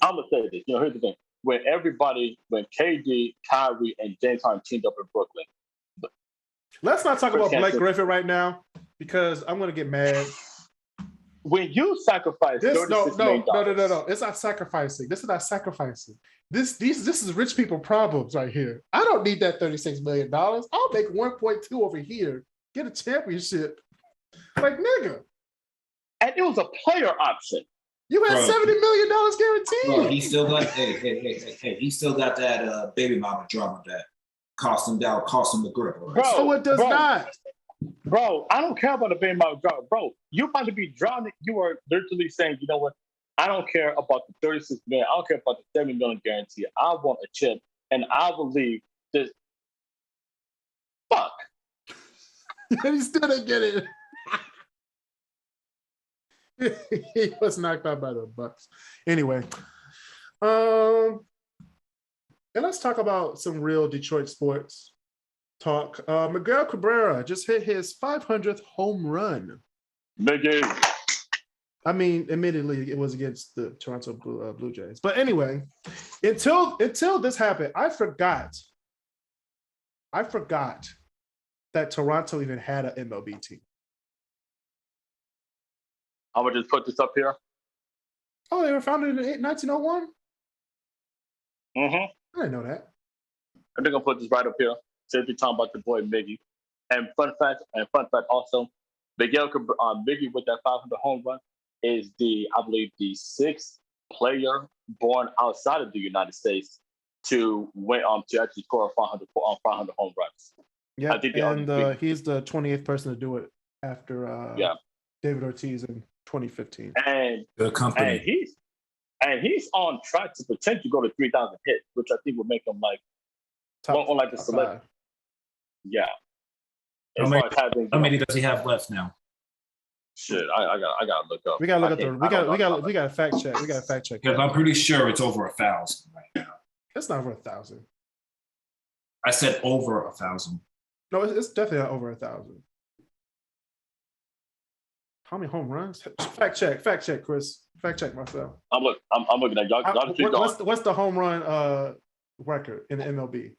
I'm gonna say this. Here's the thing: when KD, Kyrie, and James Harden teamed up in Brooklyn. Let's not talk about Blake Griffin right now because I'm gonna get mad. When you sacrifice $36 million. No. It's not sacrificing. This is not sacrificing. This is rich people problems right here. I don't need that $36 million. I'll make 1.2 over here, get a championship. Like, nigga. And it was a player option. You had $70 million guaranteed. Bro, he still got he still got that baby mama drama that cost him the grip. Bro, so it does not. Bro, I don't care about the baby mama drama. Bro, you're about to be drowning. You are literally saying, you know what? I don't care about the $36 million. I don't care about the $70 million guarantee. I want a chip. And I believe this. Fuck. He still didn't get it. He was knocked out by the Bucks. Anyway, and let's talk about some real Detroit sports talk. Miguel Cabrera just hit his 500th home run. Nigga. I mean, admittedly, it was against the Toronto Blue Jays. But anyway, until this happened, I forgot that Toronto even had an MLB team. I'm going to just put this up here. Oh, they were founded in 1901? Mm-hmm. I didn't know that. I'm going to put this right up here. Since we're talking about the boy Miggy. And fun fact also, Miggy with that 500 home run is I believe the sixth player born outside of the United States to actually score 500 home runs. Yeah, and he's the 28th person to do it after David Ortiz in 2015. And the company. And he's on track to potentially go to 3,000 hits, which I think would make him like top one like the celebrity. Yeah. How many does he have left now? Shit, I gotta look up. We gotta look up we got to fact check. We got to fact check. Because I'm pretty sure it's over 1,000 right now. It's not over 1,000. I said over 1,000. No, it's definitely not over 1,000. How many home runs? Fact check, Chris. Fact check myself. I'm looking at y'all. What's the home run record in the MLB?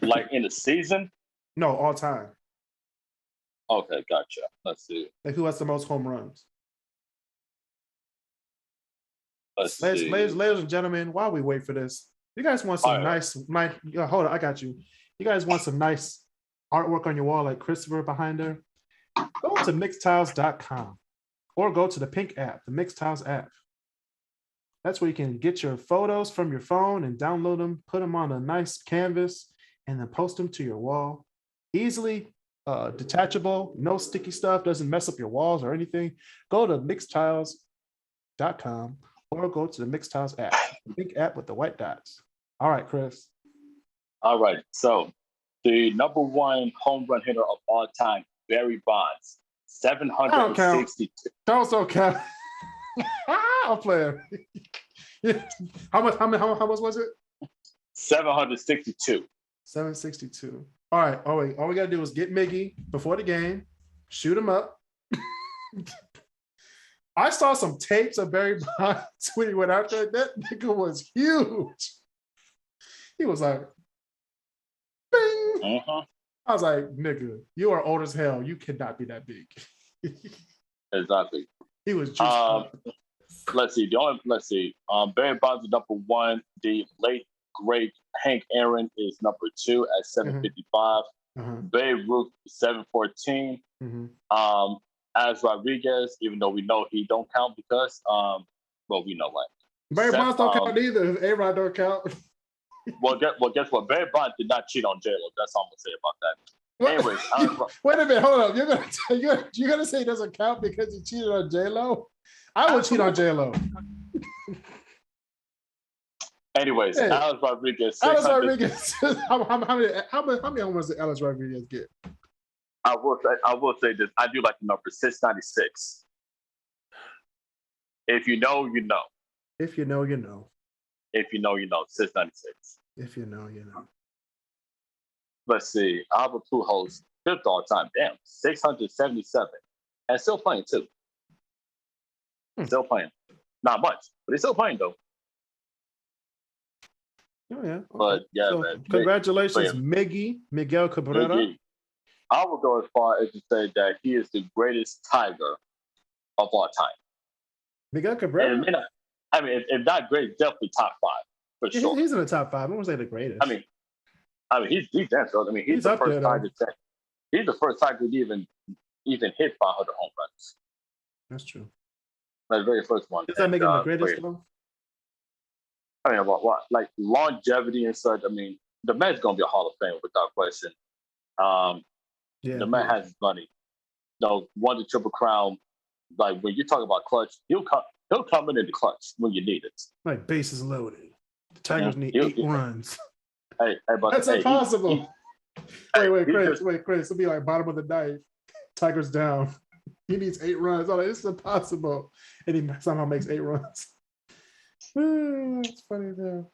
Like in the season? No, all time. Okay, gotcha. Let's see. Like who has the most home runs? Ladies and gentlemen, while we wait for this, you guys want some hold on, I got you. You guys want some nice artwork on your wall like Christopher behind her? Go to mixtiles.com or go to the pink app, the Mixtiles app. That's where you can get your photos from your phone and download them, put them on a nice canvas, and then post them to your wall. Easily detachable, no sticky stuff, doesn't mess up your walls or anything. Go to mixtiles.com or go to the Mixtiles app, the pink app with the white dots. All right, Chris. All right. So the number one home run hitter of all time, Barry Bonds, 762. Don't count. I'm playing. How much was it? 762. 762. All right. All we gotta do is get Miggy before the game, shoot him up. I saw some tapes of Barry Bonds when he went out there. That nigga was huge. He was like, bing. Uh-huh. I was like, nigga, you are old as hell. You cannot be that big. Exactly. He was just. Let's see. Barry Bonds is number one. The late great Hank Aaron is number two at 755. Babe Ruth 714. As Rodriguez, even though we know he don't count because we know like Barry Bonds don't count either. A-Rod don't count. Well, guess what? Barry Bonds did not cheat on J-Lo. That's all I'm gonna say about that. Anyways, wait a minute, hold up. You're gonna say it doesn't count because he cheated on J-Lo? I would cheat on J-Lo. Anyways, hey, Alex Rodriguez. How many homers did Alex Rodriguez get? I will say this. I do like the number 696. If you know, you know. If you know, you know. If you know, you know. 696. If you know, you know. Let's see. Albert Pujols, fifth all time. Damn, 677, and still playing too. Still playing. Not much, but he's still playing though. Oh yeah. Okay. But yeah, so, man. Congratulations, Miguel Cabrera. Miggy. I would go as far as to say that he is the greatest Tiger of all time. Miguel Cabrera. And, if not great, definitely top five for sure. He's in the top five. I won't say the greatest. I mean, he's that. I mean, he's the first Tiger. He's the first Tiger to even hit 500 home runs. That's true. That's the very first one. Does that make him the greatest though? I mean, what like longevity and such. I mean, the man's gonna be a Hall of Fame without question. The man has his money. Won the Triple Crown. Like when you talk about clutch, he'll come in the clutch when you need it. Like bases loaded. The Tigers need 8 runs. but That's impossible. Wait, Kris. It'll be like bottom of the ninth. Tigers down. He needs 8 runs. I'm like, this is impossible. And he somehow makes 8 runs. That's funny though.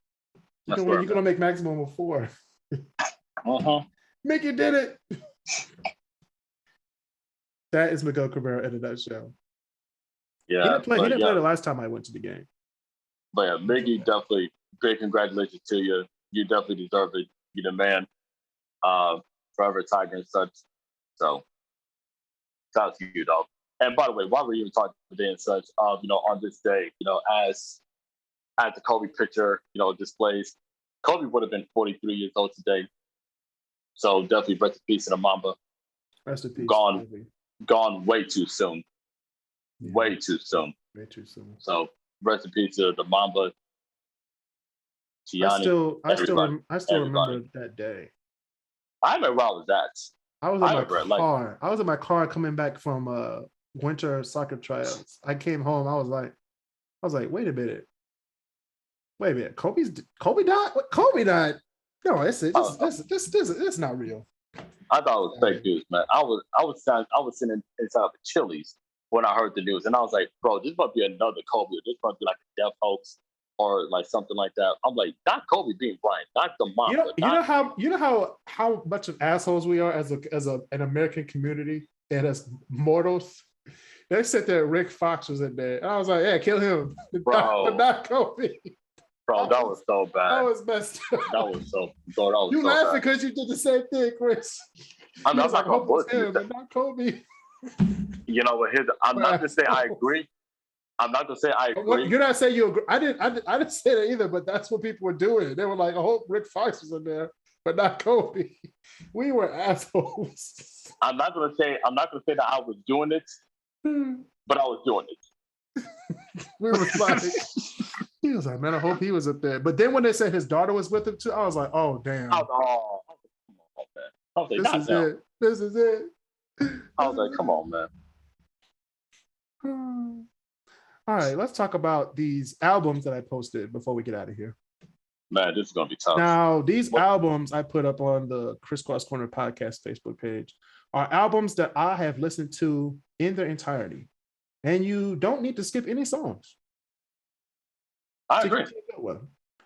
You're gonna make maximum of 4. Mickey did it. That is Miguel Cabrera in a nutshell. Yeah, he didn't play the last time I went to the game. But yeah, Mickey, definitely great congratulations to you. You definitely deserve it. You're the man. Forever Tiger and such. So shout out to you, dog. And by the way, while we're even talking today and such, on this day, as the Kobe picture, displays, Kobe would have been 43 years old today. So definitely rest in peace to the Mamba. Rest in peace. Gone way too soon. Yeah. Way too soon. Way too soon. So rest in peace to the Mamba. Gianni, I still remember that day. I remember where I was at. I was in my car coming back from winter soccer tryouts. I came home. I was like, wait a minute. Kobe died? What, Kobe died? No, this is not real. I thought it was fake news, man. I was sitting inside of the Chili's when I heard the news, and I was like, bro, this might be another Kobe. This might be like a death hoax or like something like that. I'm like, not Kobe being blind, not the mom. You know how much of assholes we are as an American community and as mortals. They said that Rick Fox was in there. And I was like, yeah, kill him, but not Kobe. Bro, that was so bad. That was messed up. That was so. Bro, that was you so laughing bad. because you did the same thing, Kris. I'm not gonna bullshit. But not Kobe. You know what? I'm not gonna say I agree. I'm not gonna say I agree. You're not saying you agree. I didn't say that either, but that's what people were doing. They were like, I hope Rick Fox was in there, but not Kobe. We were assholes. I'm not gonna say that I was doing it, but I was doing it. We were like, he was like, man, I hope he was up there. But then when they said his daughter was with him too, I was like, oh damn. I was like, this is it. I was like, come on, man. All right, let's talk about these albums that I posted before we get out of here. Man, this is gonna be tough. Now, these albums I put up on the KrisCross Corner Podcast Facebook page are albums that I have listened to in their entirety. And you don't need to skip any songs. I agree.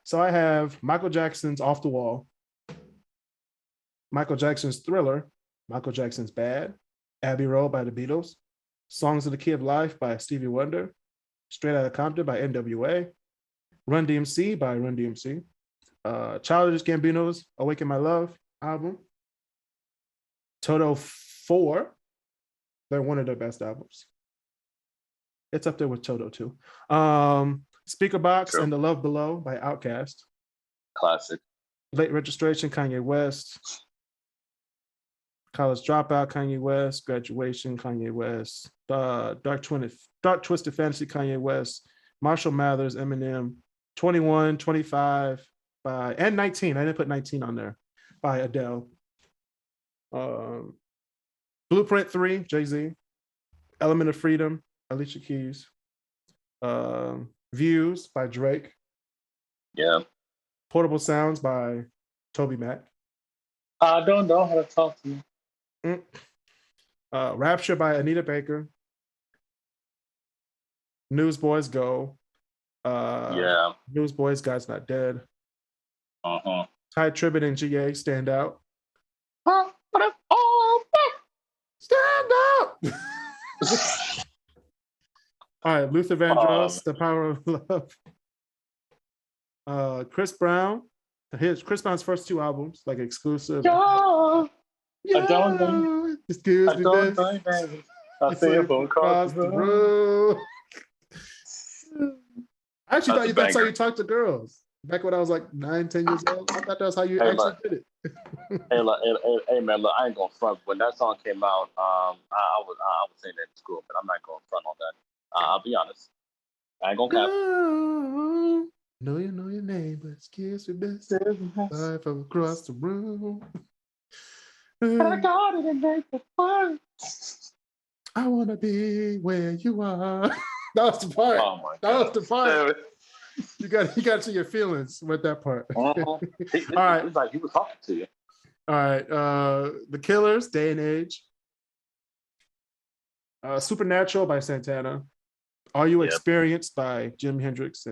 So I have Michael Jackson's Off the Wall, Michael Jackson's Thriller, Michael Jackson's Bad, Abbey Road by the Beatles, Songs of the Key of Life by Stevie Wonder, Straight Outta Compton by NWA, Run DMC by Run DMC, Childish Gambino's Awaken My Love album, Toto 4, they're one of their best albums. It's up there with Toto too. Speaker Box and The Love Below by Outkast. Classic. Late Registration, Kanye West. College Dropout, Kanye West. Graduation, Kanye West. Dark Twisted Fantasy, Kanye West. Marshall Mathers, Eminem. 21, 25 and 19. I didn't put 19 on there by Adele. Blueprint 3, Jay-Z. Element of Freedom, Alicia Keys. Views by Drake. Yeah. Portable Sounds by Toby Mac. I don't know how to talk to you. Rapture by Anita Baker. Newsboys Go. Newsboys God's Not Dead. Ty Tribbett and GA Stand Out. Stand Out! All right, Luther Vandross, The Power of Love. Chris Brown. Here's Chris Brown's first 2 albums, like exclusive. I don't know. Excuse me, I see it across the room. I actually thought that's how you talk to girls. Back when I was like 9, 10 years old, I thought that's how you actually did it. Hey man, look, I ain't gonna front. When that song came out, I was saying that in school, but I'm not gonna front on that. I'll be honest. I ain't gonna cap. Know your name, but excuse me, best life from across the room. I got it and make it fun. I wanna be where you are. That was the part. Oh my God. That was the part. You got to your feelings with that part. Uh-huh. All right. It was like he was talking to you. All right. The Killers, Day and Age. Supernatural by Santana. Are You Experienced by Jimi Hendrix?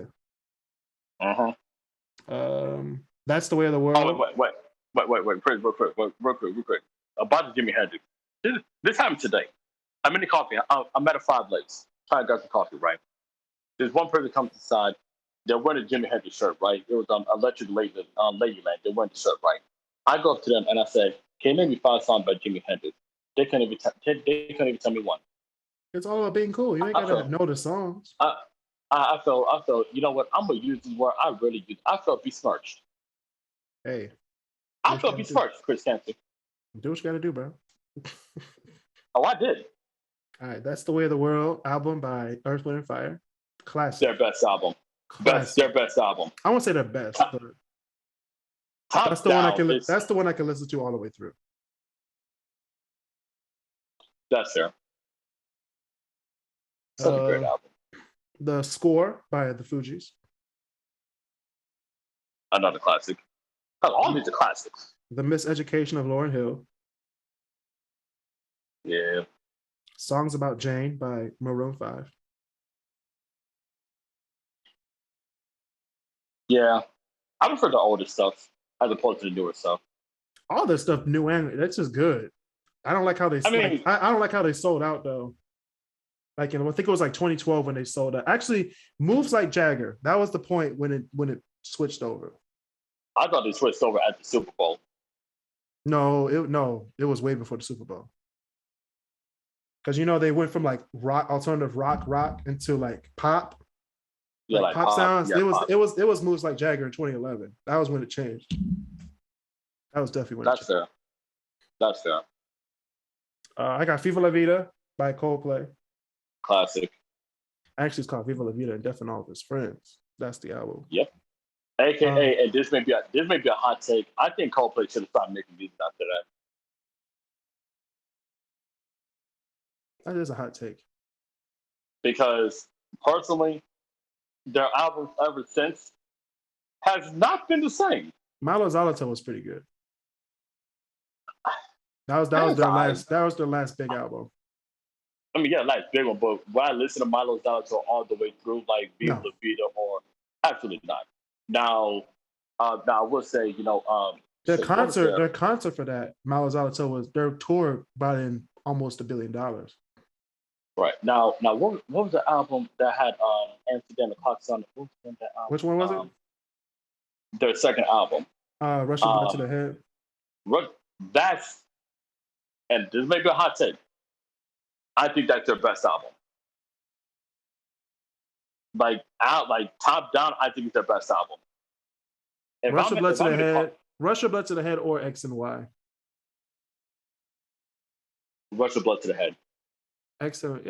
Uh-huh. That's the Way of the World. Oh, wait, real quick. About the Jimi Hendrix. This happened today. I'm in the coffee. I'm at a 5 Lakes trying to get some coffee, right? There's one person comes inside. They're wearing a Jimi Hendrix shirt, right? It was Electric Ladyland. They're wearing the shirt, right? I go up to them and I say, "Can you name me 5 songs by Jimi Hendrix?" They can't even tell me one. It's all about being cool. You ain't gotta know the songs. I felt. You know what? I'm gonna use this word. I really use. I felt besmirched. Hey, I felt besmirched, Kris Canty. Do what you gotta do, bro. Oh, I did. All right, That's the Way of the World album by Earth, Wind, and Fire. Classic. Their best album. Their best album. I won't say their best, but that's the one I can listen to all the way through. That's fair. Such a great album. The Score by the Fugees. Another classic. All these are classics. The Miseducation of Lauryn Hill. Yeah. Songs About Jane by Maroon 5. Yeah. I prefer the older stuff as opposed to the newer stuff. All this stuff new and that's just good. I don't like how they I don't like how they sold out though. Like, I think it was like 2012 when they sold out. Actually, Moves Like Jagger. That was the point when it switched over. I thought they switched over at the Super Bowl. No, it was way before the Super Bowl. Because they went from like rock, alternative rock into like pop. Yeah, like pop sounds. Yeah, it was Moves Like Jagger in 2011. That was when it changed. That was definitely when it changed. That's fair. I got Viva La Vida by Coldplay. Classic. Actually, it's called Viva La Vida and Death and All of His Friends. That's the album. Yep. AKA, and this may be a hot take. I think Coldplay should have stopped making music after that. That is a hot take. Because personally, their albums ever since has not been the same. Milo Zoloto was pretty good. That was their last big album. I mean, yeah, like big one, but when I listen to Milo Zoloto all the way through, like Viva La Vida, or absolutely not. Now I will say, their concert for that Milo Zoloto was their tour brought in almost $1 billion. Right now, what was the album that had Amsterdam the Clocks on it? What was that album? Which one was it? Their second album. Russian Blood to the Head. And this may be a hot take. I think that's their best album. Like top down, I think it's their best album. Russian Blood to the Head, or X and Y. Russian Blood to the Head. X and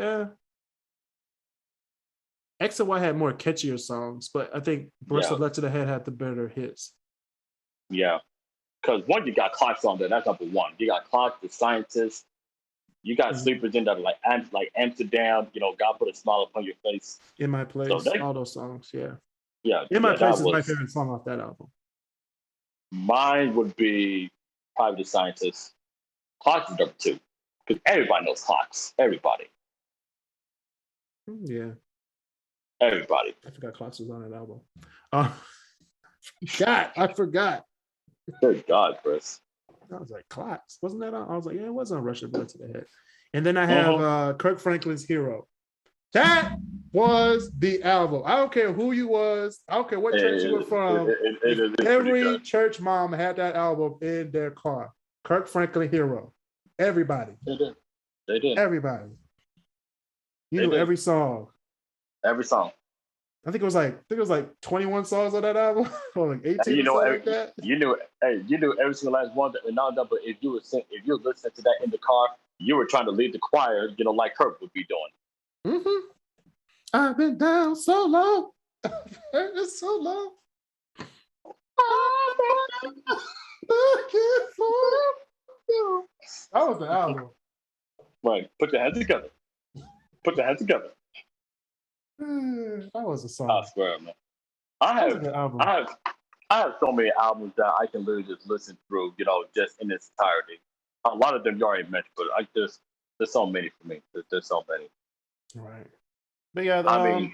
Y had more catchier songs, but I think Russian Blood to the Head had the better hits. Yeah, because one, you got Clocks on there. That's number one. You got Clocks, The Scientist. You got sleepers in that like Amsterdam. God Put a Smile Upon Your Face. In My Place. All those songs. Yeah. Yeah. In My Place is my favorite song off that album. Mine would be probably The Scientist. Clocks is number 2 because everybody knows Clocks. Everybody. Yeah. Everybody. I forgot Clocks was on that album. I forgot. Good God, Kris. I was like, Clocks. Wasn't that on? I was like, yeah, it was on Russian Blood to the Head. And then I have Kirk Franklin's Hero. That was the album. I don't care who you was. I don't care what church you were from. Every church mom had that album in their car. Kirk Franklin Hero. Everybody. They did. Everybody. You knew every song. Every song. I think it was like 21 songs on that album, or like 18. Like that. You knew every single last one. But if you were listening to that in the car, you were trying to lead the choir, like Kirk would be doing. Mm-hmm. I've been down so long. It's so long. That was the album. Right. Put your hands together. That was a song. I swear, man. I That was a good album. I have so many albums that I can literally just listen through, just in its entirety. A lot of them you already mentioned, but there's so many for me. There's so many. Right. But yeah, I mean,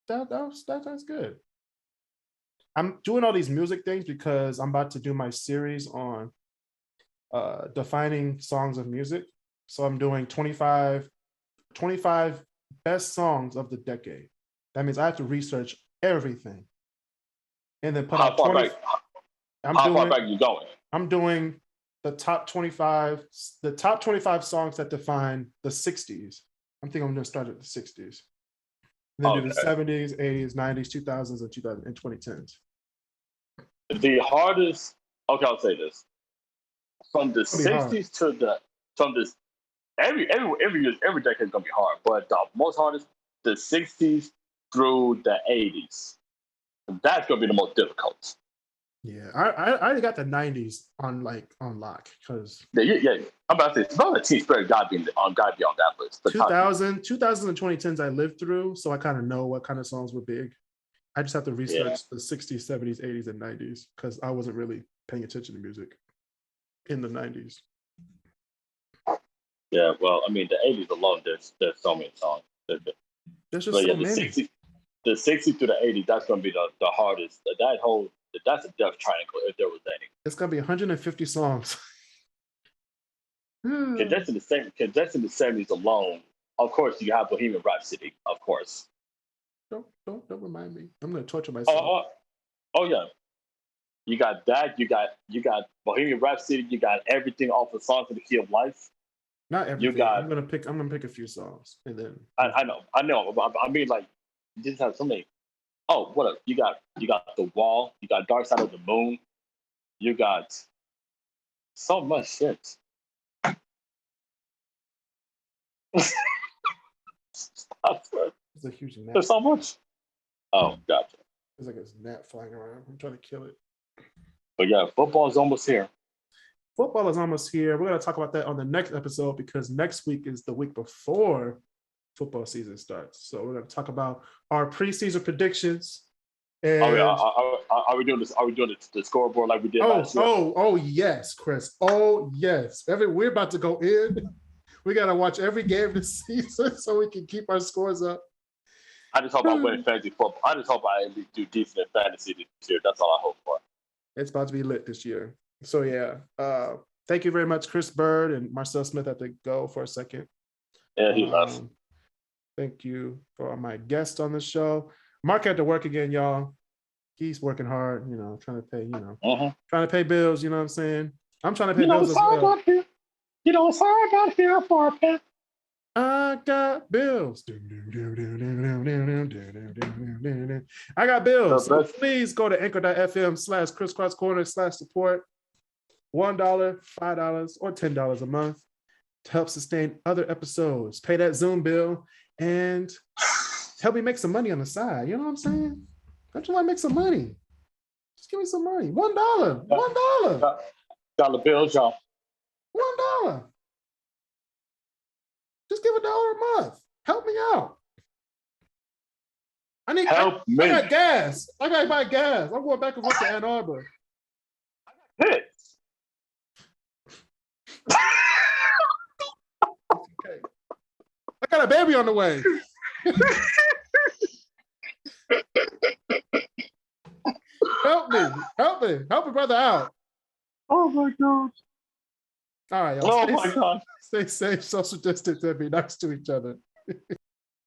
that's good. I'm doing all these music things because I'm about to do my series on defining songs of music. So I'm doing 25 best songs of the decade. That means I have to research everything. And then put how out far 20. back? How far back are you going? I'm doing the top 25 songs that define the 60s. I'm thinking I'm going to start at the 60s. And then do the 70s, 80s, 90s, 2000s, and 2010s. The hardest. Okay, I'll say this. From the 60s to every decade is gonna be hard, but the most hardest, the 60s through the 80s. That's gonna be the most difficult. Yeah, I already got the 90s on lock because yeah. I'm about to say some of the Teen Spirit gotta be on that list. 2000s and 2010s I lived through, so I kind of know what kind of songs were big. I just have to research the 60s, 70s, 80s, and 90s because I wasn't really paying attention to music in the 90s. Yeah, well, I mean, the 80s alone, there's so many songs. There's just so many. The 60s to the 80s, that's going to be the hardest. That's a death triangle if there was any. It's going to be 150 songs. Condensed in the 70s alone, of course, you have Bohemian Rhapsody, of course. Don't remind me. I'm going to torture myself. Oh yeah. You got that. You got Bohemian Rhapsody. You got everything off of Songs of the Key of Life. Not everything. I'm gonna pick a few songs and then. I know. I mean, like, you just have so many. Oh, what up? You got The Wall. You got Dark Side of the Moon. You got so much shit. It's a huge gnat. There's so much. Oh, gotcha. There's like a gnat flying around. I'm trying to kill it. But yeah, football is almost here. Football is almost here. We're going to talk about that on the next episode because next week is the week before football season starts. So we're going to talk about our preseason predictions. And are we doing this? Are we doing the scoreboard like we did last year? Oh yes, Kris. Oh yes. We're about to go in. We got to watch every game this season so we can keep our scores up. I just hope I win fantasy football. I just hope I do decent in fantasy this year. That's all I hope for. It's about to be lit this year. So yeah, thank you very much, Chris Bird and Marcel Smith had to go for a second. Yeah, he left. Thank you for my guest on the show. Mark had to work again, y'all. He's working hard, trying to pay, trying to pay bills. You know what I'm saying? I'm trying to pay bills as well. It's hard out here for a pet. I got bills. I got bills. So please go to anchor.fm/KrisCross Corner /support. $1, $5, or $10 a month to help sustain other episodes. Pay that Zoom bill and help me make some money on the side. You know what I'm saying? Don't you want to make some money? Just give me some money. $1. $1. Dollar bills, y'all. $1. Just give $1 a month. Help me out. I got gas. I got to buy gas. I'm going back and forth to Ann Arbor. Hit. Okay. I got a baby on the way. Help a brother out. Oh my God. All right, y'all. Oh my God. Stay safe, social distance, and be nice to each other.